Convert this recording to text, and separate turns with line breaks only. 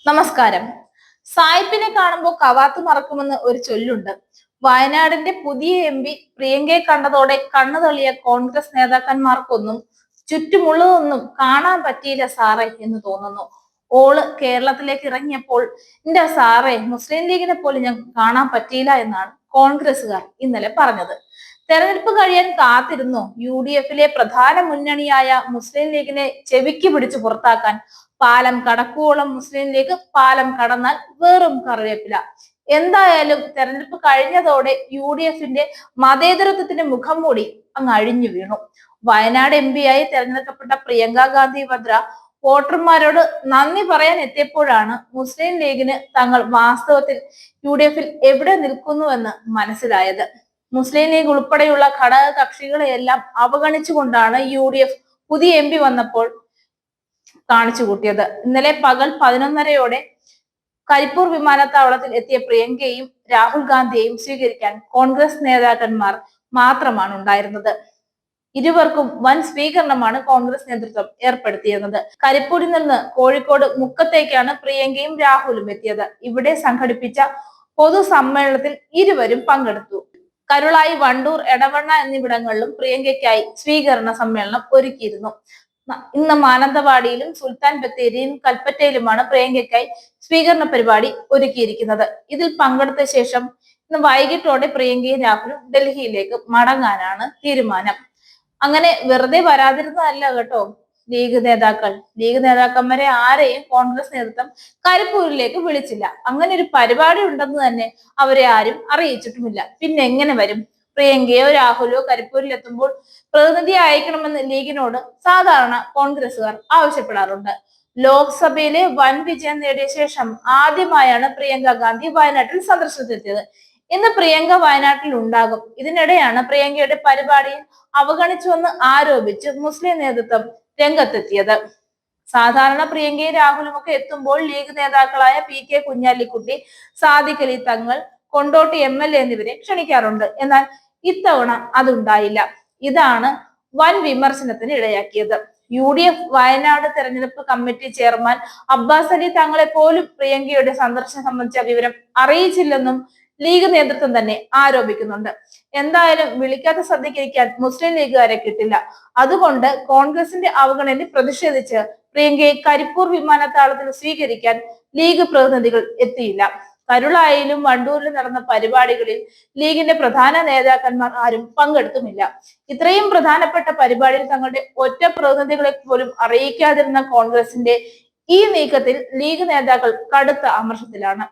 നമസ്കാരം. സായിപ്പിനെ കാണുമ്പോൾ കവാത്ത് മറക്കുമെന്ന് ഒരു ചൊല്ലുണ്ട്. വയനാടിന്റെ പുതിയ MP പ്രിയങ്കയെ കണ്ടതോടെ കണ്ണു തള്ളിയ കോൺഗ്രസ് നേതാക്കന്മാർക്കൊന്നും ചുറ്റുമുള്ളതൊന്നും കാണാൻ പറ്റിയില്ല സാറേ എന്ന് തോന്നുന്നു. ഓള് കേരളത്തിലേക്ക് ഇറങ്ങിയപ്പോൾ എന്റെ സാറേ മുസ്ലിം ലീഗിനെ പോലും ഞാൻ കാണാൻ പറ്റിയില്ല എന്നാണ് കോൺഗ്രസുകാർ ഇന്നലെ പറഞ്ഞത്. തെരഞ്ഞെടുപ്പ് കഴിയാൻ കാത്തിരുന്നു UDF-ലെ പ്രധാന മുന്നണിയായ മുസ്ലിം ലീഗിനെ ചെവിക്ക് പിടിച്ചു പുറത്താക്കാൻ. പാലം കടക്കുവോളം മുസ്ലിം ലീഗ്, പാലം കടന്നാൽ വെറും കറിവേപ്പില. എന്തായാലും തെരഞ്ഞെടുപ്പ് കഴിഞ്ഞതോടെ UDF-ന്റെ മതേതരത്വത്തിന്റെ മുഖം മൂടി അങ്ങ് അഴിഞ്ഞു വീണു. വയനാട് MP ആയി തെരഞ്ഞെടുക്കപ്പെട്ട പ്രിയങ്ക ഗാന്ധി വദ്ര വോട്ടർമാരോട് നന്ദി പറയാൻ എത്തിയപ്പോഴാണ് മുസ്ലിം ലീഗിന് തങ്ങൾ വാസ്തവത്തിൽ UDF-ൽ എവിടെ നിൽക്കുന്നുവെന്ന് മനസ്സിലായത്. മുസ്ലിം ലീഗ് ഉൾപ്പെടെയുള്ള ഘടക കക്ഷികളെയെല്ലാം അവഗണിച്ചുകൊണ്ടാണ് UDF പുതിയ MP വന്നപ്പോൾ കാണിച്ചു കൂട്ടിയത്. ഇന്നലെ പകൽ 11:30-ഓടെ കരിപ്പൂർ വിമാനത്താവളത്തിൽ എത്തിയ പ്രിയങ്കയെയും രാഹുൽ ഗാന്ധിയെയും സ്വീകരിക്കാൻ കോൺഗ്രസ് നേതാക്കന്മാർ മാത്രമാണ് ഉണ്ടായിരുന്നത്. ഇരുവർക്കും വൻ സ്വീകരണമാണ് കോൺഗ്രസ് നേതൃത്വം ഏർപ്പെടുത്തിയിരുന്നത്. കരിപ്പൂരിൽ നിന്ന് കോഴിക്കോട് മുക്കത്തേക്കാണ് പ്രിയങ്കയും രാഹുലും എത്തിയത്. ഇവിടെ സംഘടിപ്പിച്ച പൊതുസമ്മേളനത്തിൽ ഇരുവരും പങ്കെടുത്തു. കരുളായി, വണ്ടൂർ, എടവണ്ണ എന്നിവിടങ്ങളിലും പ്രിയങ്കയ്ക്കായി സ്വീകരണ സമ്മേളനം ഒരുക്കിയിരുന്നു. ഇന്ന് മാനന്തവാടിയിലും സുൽത്താൻ ബത്തേരിയിലും കൽപ്പറ്റയിലുമാണ് പ്രിയങ്കയ്ക്കായി സ്വീകരണ പരിപാടി ഒരുക്കിയിരിക്കുന്നത്. ഇതിൽ പങ്കെടുത്ത ശേഷം ഇന്ന് വൈകിട്ടോടെ പ്രിയങ്കയും രാഹുലും ഡൽഹിയിലേക്ക് മടങ്ങാനാണ് തീരുമാനം. അങ്ങനെ വെറുതെ വരാതിരുന്നതല്ല കേട്ടോ ലീഗ് നേതാക്കന്മാരെ ആരെയും കോൺഗ്രസ് നേതൃത്വം കരിപ്പൂരിലേക്ക് വിളിച്ചില്ല. അങ്ങനെ ഒരു പരിപാടി ഉണ്ടെന്ന് തന്നെ അവരെ ആരും അറിയിച്ചിട്ടുമില്ല. പിന്നെ എങ്ങനെ വരും? പ്രിയങ്കയോ രാഹുലോ കരിപ്പൂരിൽ എത്തുമ്പോൾ പ്രതിനിധി അയക്കണമെന്ന് ലീഗിനോട് സാധാരണ കോൺഗ്രസുകാർ ആവശ്യപ്പെടാറുണ്ട്. ലോക്സഭയിലെ വൻ വിജയം നേടിയ ശേഷം ആദ്യമായാണ് പ്രിയങ്ക ഗാന്ധി വയനാട്ടിൽ സന്ദർശനത്തിലെത്തിയത്. ഇന്ന് പ്രിയങ്ക വയനാട്ടിൽ ഉണ്ടാകും. ഇതിനിടെയാണ് പ്രിയങ്കയുടെ പരിപാടിയിൽ അവഗണിച്ചുവെന്ന് ആരോപിച്ച് മുസ്ലിം നേതൃത്വം രംഗത്തെത്തിയത്. സാധാരണ പ്രിയങ്കയും രാഹുലും ഒക്കെ എത്തുമ്പോൾ ലീഗ് നേതാക്കളായ PK കുഞ്ഞാലിക്കുട്ടി, സാദിഖ് അലി തങ്ങൾ, കൊണ്ടോട്ടി MLA എന്നിവരെ ക്ഷണിക്കാറുണ്ട്. എന്നാൽ ഇത്തവണ അതുണ്ടായില്ല. ഇതാണ് വൻ വിമർശനത്തിന് ഇടയാക്കിയത്. UDF വയനാട് തെരഞ്ഞെടുപ്പ് കമ്മിറ്റി ചെയർമാൻ അബ്ബാസ് അലി തങ്ങളെ പോലും പ്രിയങ്കയുടെ സന്ദർശനം സംബന്ധിച്ച വിവരം അറിയിച്ചില്ലെന്നും ലീഗ് നേതൃത്വം തന്നെ ആരോപിക്കുന്നുണ്ട്. എന്തായാലും വിളിക്കാത്ത സദ്യക്കിരിക്കാൻ മുസ്ലിം ലീഗുകാരെ കിട്ടില്ല. അതുകൊണ്ട് കോൺഗ്രസിന്റെ അവഗണനയിൽ പ്രതിഷേധിച്ച് പ്രിയങ്കയെ കരിപ്പൂർ വിമാനത്താവളത്തിൽ സ്വീകരിക്കാൻ ലീഗ് പ്രതിനിധികൾ എത്തിയില്ല. കരുളായിലും വണ്ടൂരിലും നടന്ന പരിപാടികളിൽ ലീഗിന്റെ പ്രധാന നേതാക്കന്മാർ ആരും പങ്കെടുത്തുമില്ല. ഇത്രയും പ്രധാനപ്പെട്ട പരിപാടിയിൽ തങ്ങളുടെ ഒറ്റ പ്രതിനിധികളെ പോലും അറിയിക്കാതിരുന്ന കോൺഗ്രസിന്റെ ഈ നീക്കത്തിൽ ലീഗ് നേതാക്കൾ കടുത്ത അമർഷത്തിലാണ്.